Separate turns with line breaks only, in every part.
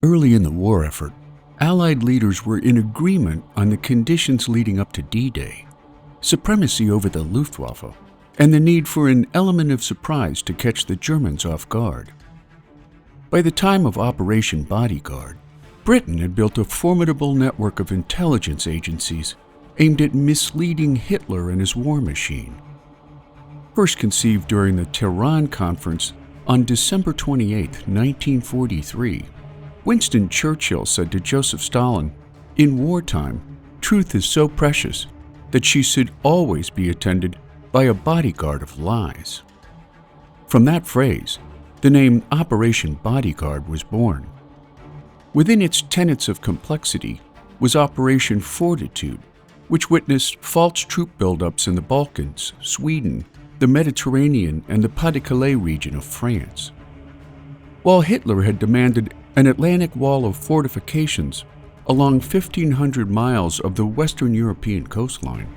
Early in the war effort, Allied leaders were in agreement on the conditions leading up to D-Day, supremacy over the Luftwaffe, and the need for an element of surprise to catch the Germans off guard. By the time of Operation Bodyguard, Britain had built a formidable network of intelligence agencies aimed at misleading Hitler and his war machine. First conceived during the Tehran Conference on December 28, 1943, Winston Churchill said to Joseph Stalin, "In wartime, truth is so precious that she should always be attended by a bodyguard of lies." From that phrase, the name Operation Bodyguard was born. Within its tenets of complexity was Operation Fortitude, which witnessed false troop buildups in the Balkans, Sweden, the Mediterranean, and the Pas-de-Calais region of France. While Hitler had demanded an Atlantic wall of fortifications along 1,500 miles of the Western European coastline,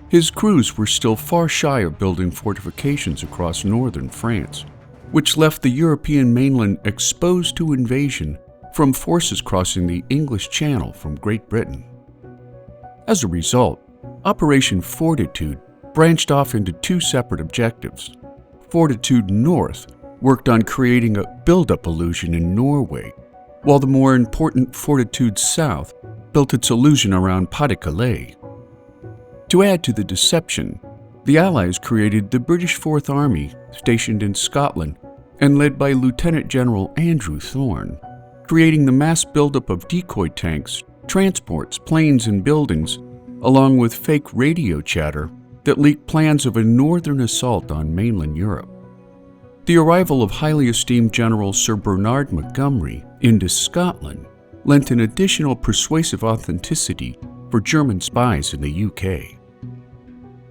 his crews were still far shy of building fortifications across northern France, which left the European mainland exposed to invasion from forces crossing the English Channel from Great Britain. As a result, Operation Fortitude branched off into two separate objectives. Fortitude North worked on creating a buildup illusion in Norway, while the more important Fortitude South built its illusion around Pas-de-Calais. To add to the deception, the Allies created the British Fourth Army, stationed in Scotland and led by Lieutenant General Andrew Thorne, creating the mass buildup of decoy tanks, transports, planes, and buildings, along with fake radio chatter that leaked plans of a northern assault on mainland Europe. The arrival of highly esteemed General Sir Bernard Montgomery into Scotland lent an additional persuasive authenticity for German spies in the UK.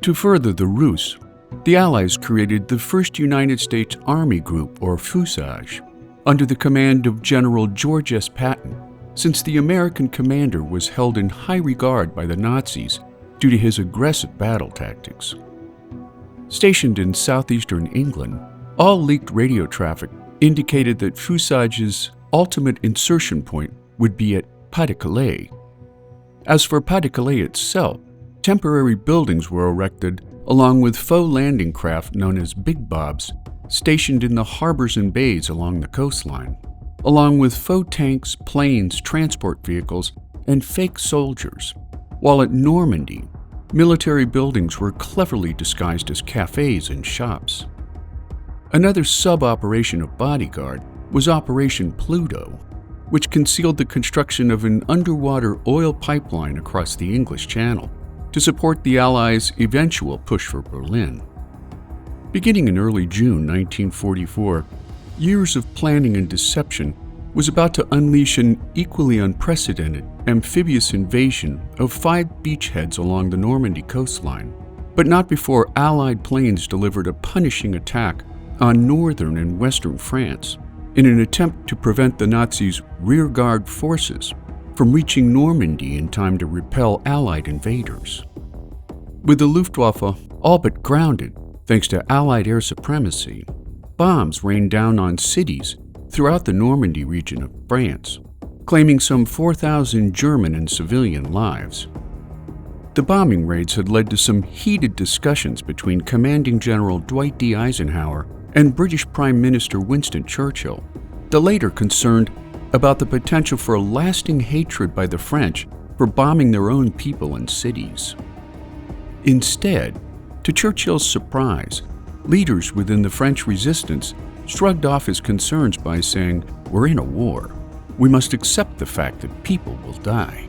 To further the ruse, the Allies created the first United States Army Group, or Fusage, under the command of General George S. Patton, since the American commander was held in high regard by the Nazis due to his aggressive battle tactics. Stationed in southeastern England, all leaked radio traffic indicated that Fusage's ultimate insertion point would be at Pas-de-Calais. As for Pas-de-Calais itself, temporary buildings were erected along with faux landing craft known as Big Bobs stationed in the harbors and bays along the coastline, along with faux tanks, planes, transport vehicles, and fake soldiers, while at Normandy, military buildings were cleverly disguised as cafes and shops. Another sub-operation of Bodyguard was Operation Pluto, which concealed the construction of an underwater oil pipeline across the English Channel to support the Allies' eventual push for Berlin. Beginning in early June 1944, years of planning and deception was about to unleash an equally unprecedented amphibious invasion of 5 beachheads along the Normandy coastline, but not before Allied planes delivered a punishing attack on northern and western France in an attempt to prevent the Nazis' rearguard forces from reaching Normandy in time to repel Allied invaders. With the Luftwaffe all but grounded thanks to Allied air supremacy, bombs rained down on cities throughout the Normandy region of France, claiming some 4,000 German and civilian lives. The bombing raids had led to some heated discussions between Commanding General Dwight D. Eisenhower and British Prime Minister Winston Churchill, the latter concerned about the potential for a lasting hatred by the French for bombing their own people and cities. Instead, to Churchill's surprise, leaders within the French resistance shrugged off his concerns by saying, "We're in a war. We must accept the fact that people will die."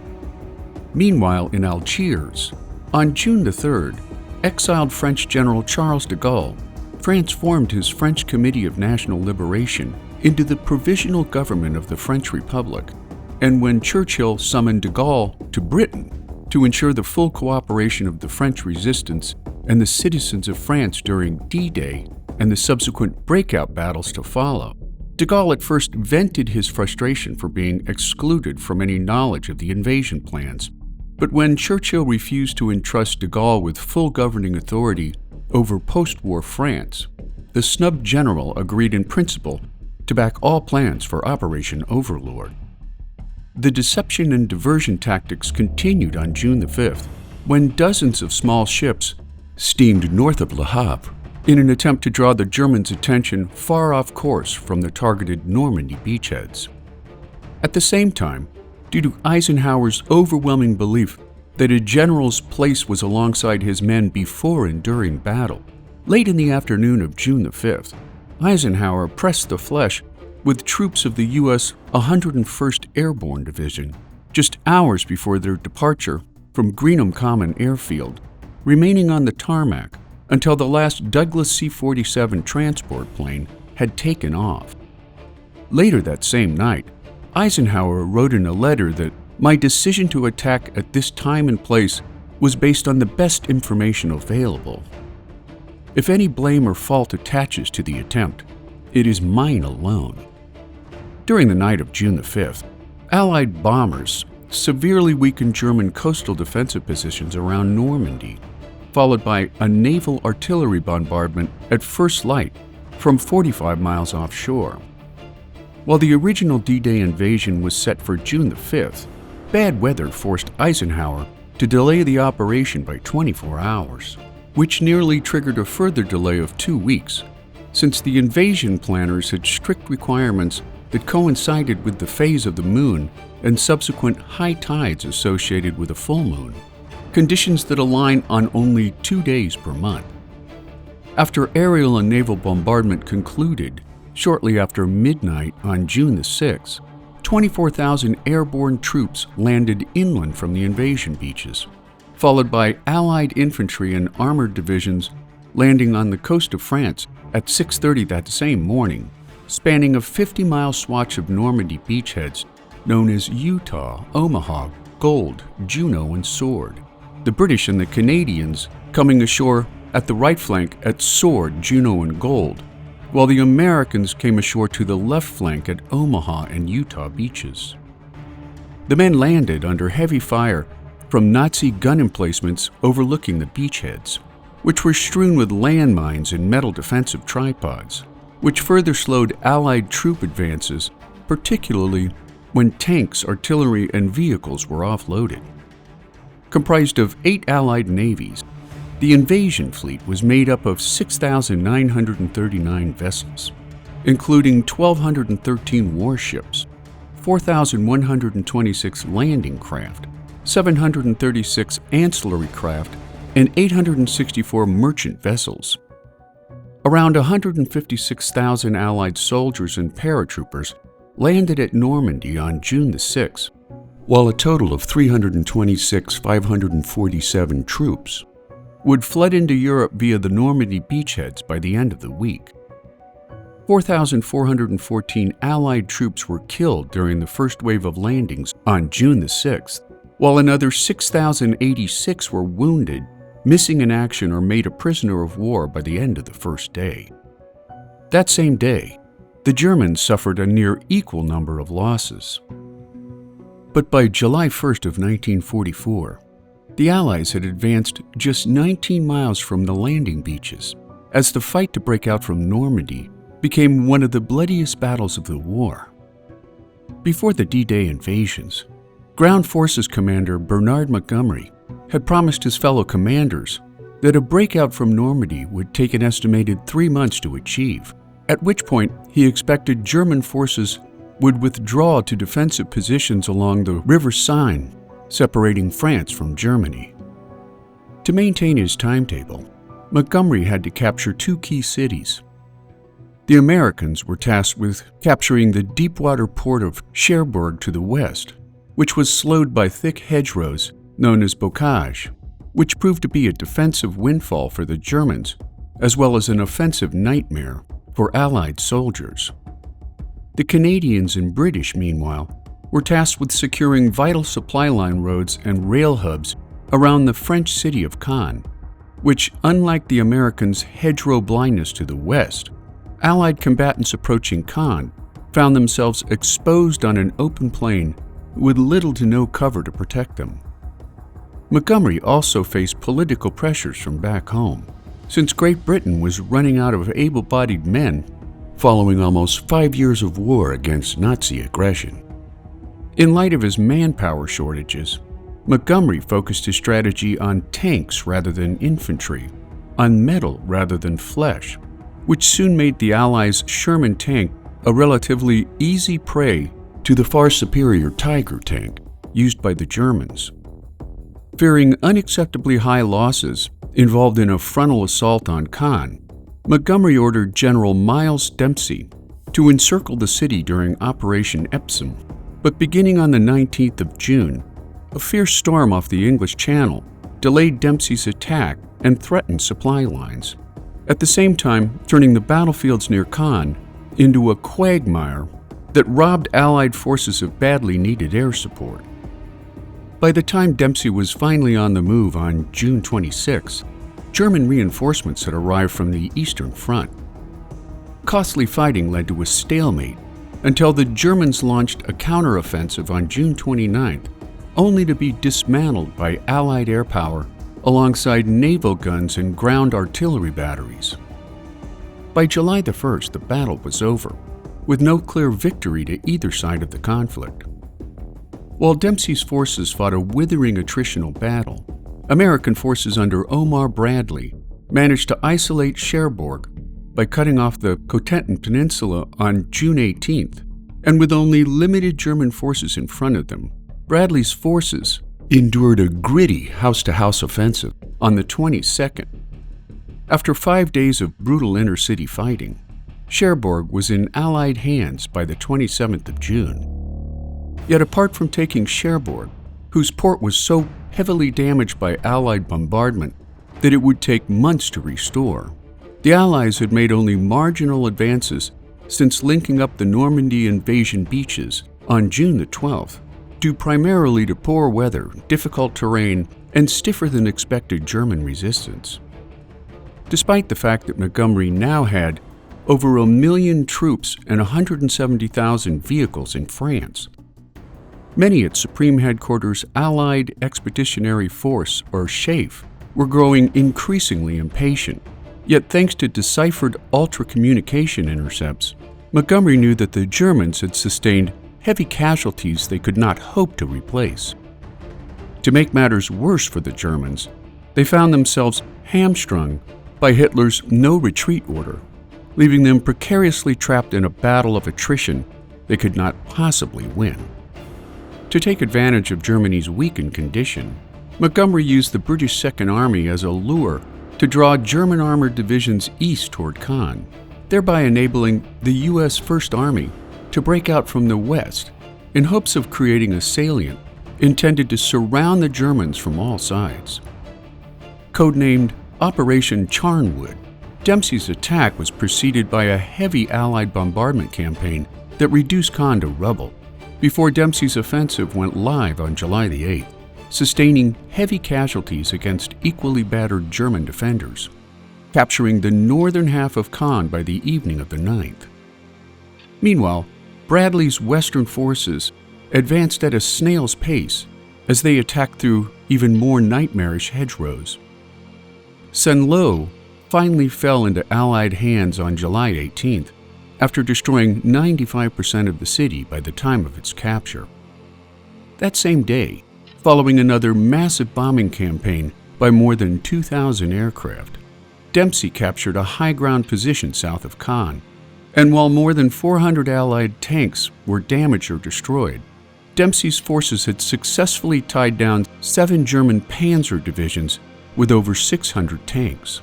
Meanwhile, in Algiers, on June 3rd, exiled French General Charles de Gaulle transformed his French Committee of National Liberation into the Provisional Government of the French Republic, and when Churchill summoned de Gaulle to Britain to ensure the full cooperation of the French resistance and the citizens of France during D-Day and the subsequent breakout battles to follow, de Gaulle at first vented his frustration for being excluded from any knowledge of the invasion plans. But when Churchill refused to entrust de Gaulle with full governing authority over post-war France, the snubbed general agreed in principle to back all plans for Operation Overlord. the deception and diversion tactics continued on June the 5th, when dozens of small ships steamed north of Le Havre in an attempt to draw the Germans' attention far off course from the targeted Normandy beachheads. At the same time, due to Eisenhower's overwhelming belief that a general's place was alongside his men before and during battle, late in the afternoon of June the 5th, Eisenhower pressed the flesh with troops of the U.S. 101st Airborne Division, just hours before their departure from Greenham Common Airfield, remaining on the tarmac until the last Douglas C-47 transport plane had taken off. Later that same night, Eisenhower wrote in a letter that my decision to attack at this time and place was based on the best information available. If any blame or fault attaches to the attempt, it is mine alone. During the night of June the 5th, Allied bombers severely weakened German coastal defensive positions around Normandy, followed by a naval artillery bombardment at first light from 45 miles offshore. While the original D-Day invasion was set for June the 5th, bad weather forced Eisenhower to delay the operation by 24 hours, which nearly triggered a further delay of 2 weeks, since the invasion planners had strict requirements that coincided with the phase of the moon and subsequent high tides associated with a full moon, conditions that align on only 2 days per month. After aerial and naval bombardment concluded, shortly after midnight on June the 6th, 24,000 airborne troops landed inland from the invasion beaches, followed by Allied infantry and armored divisions landing on the coast of France at 6:30 that same morning, spanning a 50-mile swatch of Normandy beachheads known as Utah, Omaha, Gold, Juno, and Sword. The British and the Canadians coming ashore at the right flank at Sword, Juno, and Gold, while the Americans came ashore to the left flank at Omaha and Utah beaches. The men landed under heavy fire from Nazi gun emplacements overlooking the beachheads, which were strewn with landmines and metal defensive tripods, which further slowed Allied troop advances, particularly when tanks, artillery, and vehicles were offloaded. Comprised of 8 Allied navies, the invasion fleet was made up of 6,939 vessels, including 1,213 warships, 4,126 landing craft, 736 ancillary craft, and 864 merchant vessels. Around 156,000 Allied soldiers and paratroopers landed at Normandy on June the 6th, while a total of 326,547 troops would flood into Europe via the Normandy beachheads by the end of the week. 4,414 Allied troops were killed during the first wave of landings on June the 6th, while another 6,086 were wounded, missing in action or made a prisoner of war by the end of the first day. That same day, the Germans suffered a near equal number of losses. But by July 1st of 1944, the Allies had advanced just 19 miles from the landing beaches, as the fight to break out from Normandy became one of the bloodiest battles of the war. Before the D-Day invasions, Ground Forces Commander Bernard Montgomery had promised his fellow commanders that a breakout from Normandy would take an estimated 3 months to achieve, at which point he expected German forces would withdraw to defensive positions along the River Seine, separating France from Germany. To maintain his timetable, Montgomery had to capture 2 key cities. The Americans were tasked with capturing the deep-water port of Cherbourg to the west, which was slowed by thick hedgerows known as bocage, which proved to be a defensive windfall for the Germans, as well as an offensive nightmare for Allied soldiers. The Canadians and British, meanwhile, were tasked with securing vital supply line roads and rail hubs around the French city of Caen, which, unlike the Americans' hedgerow blindness to the west, Allied combatants approaching Caen found themselves exposed on an open plain with little to no cover to protect them. Montgomery also faced political pressures from back home, since Great Britain was running out of able-bodied men following almost 5 years of war against Nazi aggression. In light of his manpower shortages, Montgomery focused his strategy on tanks rather than infantry, on metal rather than flesh, which soon made the Allies' Sherman tank a relatively easy prey to the far superior Tiger tank used by the Germans. Fearing unacceptably high losses involved in a frontal assault on Caen, Montgomery ordered General Miles Dempsey to encircle the city during Operation Epsom. But beginning on the 19th of June, a fierce storm off the English Channel delayed Dempsey's attack and threatened supply lines, at the same time turning the battlefields near Caen into a quagmire that robbed Allied forces of badly needed air support. By the time Dempsey was finally on the move on June 26, German reinforcements had arrived from the Eastern Front. Costly fighting led to a stalemate until the Germans launched a counteroffensive on June 29th, only to be dismantled by Allied air power alongside naval guns and ground artillery batteries. By July the 1st, the battle was over, with no clear victory to either side of the conflict. While Dempsey's forces fought a withering attritional battle, American forces under Omar Bradley managed to isolate Cherbourg by cutting off the Cotentin Peninsula on June 18th, and with only limited German forces in front of them, Bradley's forces endured a gritty house-to-house offensive on the 22nd. After 5 days of brutal inter-city fighting, Cherbourg was in Allied hands by the 27th of June. Yet apart from taking Cherbourg, whose port was so heavily damaged by Allied bombardment that it would take months to restore, the Allies had made only marginal advances since linking up the Normandy invasion beaches on June the 12th, due primarily to poor weather, difficult terrain, and stiffer than expected German resistance. Despite the fact that Montgomery now had over 1 million troops and 170,000 vehicles in France, many at Supreme Headquarters Allied Expeditionary Force, or SHAEF, were growing increasingly impatient. Yet thanks to deciphered ultra-communication intercepts, Montgomery knew that the Germans had sustained heavy casualties they could not hope to replace. To make matters worse for the Germans, they found themselves hamstrung by Hitler's no-retreat order, leaving them precariously trapped in a battle of attrition they could not possibly win. To take advantage of Germany's weakened condition, Montgomery used the British Second Army as a lure to draw German armored divisions east toward Caen, thereby enabling the U.S. First Army to break out from the west in hopes of creating a salient intended to surround the Germans from all sides. Codenamed Operation Charnwood, Dempsey's attack was preceded by a heavy Allied bombardment campaign that reduced Caen to rubble, before Dempsey's offensive went live on July the 8th, sustaining heavy casualties against equally battered German defenders, capturing the northern half of Caen by the evening of the 9th. Meanwhile, Bradley's western forces advanced at a snail's pace as they attacked through even more nightmarish hedgerows. Saint-Lô finally fell into Allied hands on July 18th, after destroying 95% of the city by the time of its capture. That same day, following another massive bombing campaign by more than 2,000 aircraft, Dempsey captured a high-ground position south of Caen, and while more than 400 Allied tanks were damaged or destroyed, Dempsey's forces had successfully tied down 7 German panzer divisions with over 600 tanks.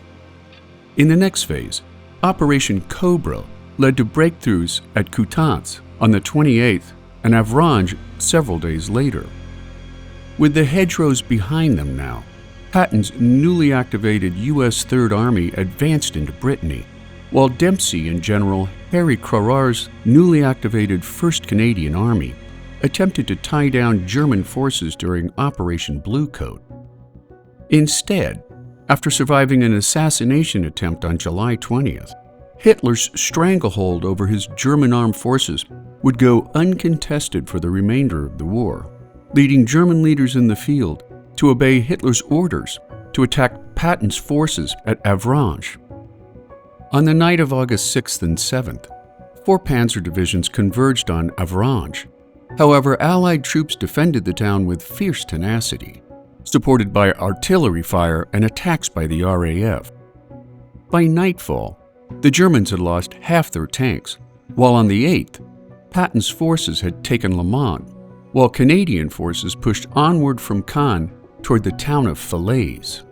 In the next phase, Operation Cobra led to breakthroughs at Coutances on the 28th and Avranches several days later. With the hedgerows behind them now, Patton's newly activated U.S. Third Army advanced into Brittany, while Dempsey and General Harry Crarar's newly activated 1st Canadian Army attempted to tie down German forces during Operation Bluecoat. Instead, after surviving an assassination attempt on July 20th, Hitler's stranglehold over his German armed forces would go uncontested for the remainder of the war, leading German leaders in the field to obey Hitler's orders to attack Patton's forces at Avranches. On the night of August 6th and 7th, 4 panzer divisions converged on Avranches, However, Allied troops defended the town with fierce tenacity, supported by artillery fire and attacks by the RAF. By nightfall, the Germans had lost half their tanks, while on the 8th, Patton's forces had taken Le Mans, while Canadian forces pushed onward from Caen toward the town of Falaise.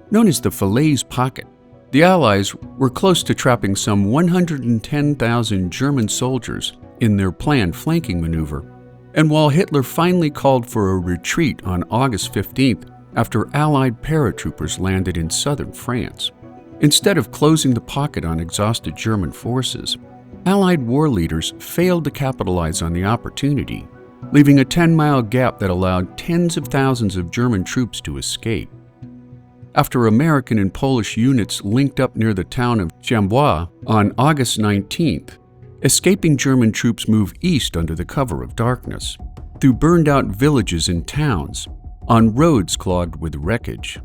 Known as the Falaise Pocket, the Allies were close to trapping some 110,000 German soldiers in their planned flanking maneuver, and while Hitler finally called for a retreat on August 15th after Allied paratroopers landed in southern France, instead of closing the pocket on exhausted German forces, Allied war leaders failed to capitalize on the opportunity, leaving a 10-mile gap that allowed tens of thousands of German troops to escape. After American and Polish units linked up near the town of Chambois on August 19th, escaping German troops moved east under the cover of darkness, through burned-out villages and towns, on roads clogged with wreckage.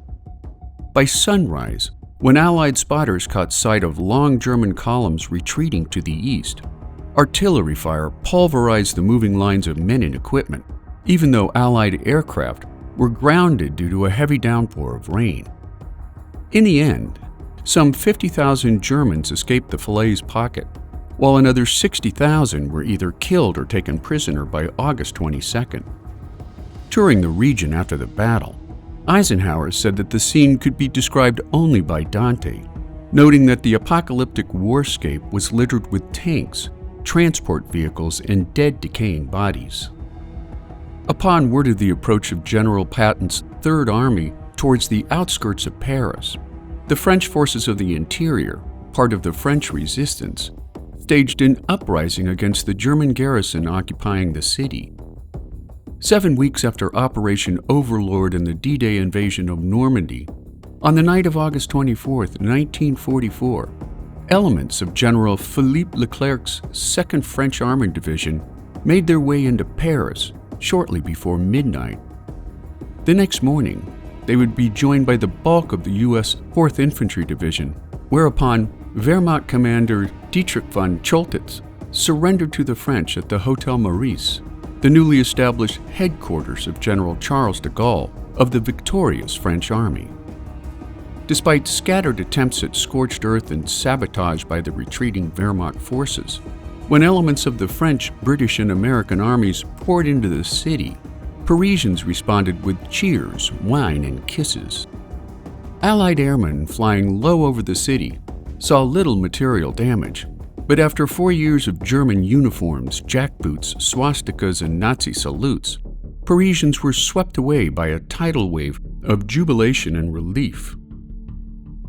By sunrise, when Allied spotters caught sight of long German columns retreating to the east, artillery fire pulverized the moving lines of men and equipment, even though Allied aircraft were grounded due to a heavy downpour of rain. In the end, some 50,000 Germans escaped the Falaise Pocket, while another 60,000 were either killed or taken prisoner by August 22nd. Touring the region after the battle, Eisenhower said that the scene could be described only by Dante, noting that the apocalyptic warscape was littered with tanks, transport vehicles, and dead, decaying bodies. Upon word of the approach of General Patton's Third Army towards the outskirts of Paris, the French forces of the interior, part of the French resistance, staged an uprising against the German garrison occupying the city. 7 weeks after Operation Overlord and the D-Day invasion of Normandy, on the night of August 24, 1944, elements of General Philippe Leclerc's 2nd French Armored Division made their way into Paris shortly before midnight. The next morning, they would be joined by the bulk of the U.S. 4th Infantry Division, whereupon Wehrmacht Commander Dietrich von Choltitz surrendered to the French at the Hotel Maurice, the newly established headquarters of General Charles de Gaulle of the victorious French army. Despite scattered attempts at scorched earth and sabotage by the retreating Wehrmacht forces, when elements of the French, British, and American armies poured into the city, Parisians responded with cheers, wine, and kisses. Allied airmen flying low over the city saw little material damage, but after 4 years of German uniforms, jackboots, swastikas, and Nazi salutes, Parisians were swept away by a tidal wave of jubilation and relief.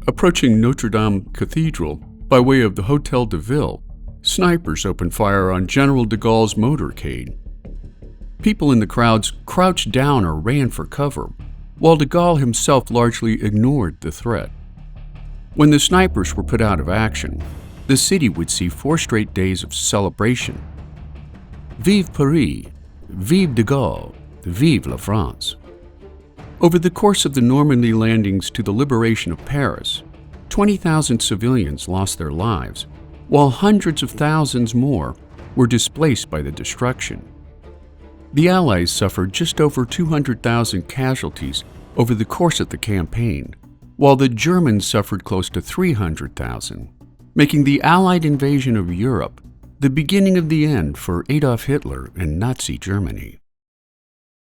Approaching Notre Dame Cathedral by way of the Hotel de Ville, snipers opened fire on General de Gaulle's motorcade. People in the crowds crouched down or ran for cover, while de Gaulle himself largely ignored the threat. When the snipers were put out of action, the city would see 4 straight days of celebration. Vive Paris, vive de Gaulle, vive la France. Over the course of the Normandy landings to the liberation of Paris, 20,000 civilians lost their lives, while hundreds of thousands more were displaced by the destruction. The Allies suffered just over 200,000 casualties over the course of the campaign, while the Germans suffered close to 300,000, making the Allied invasion of Europe the beginning of the end for Adolf Hitler and Nazi Germany.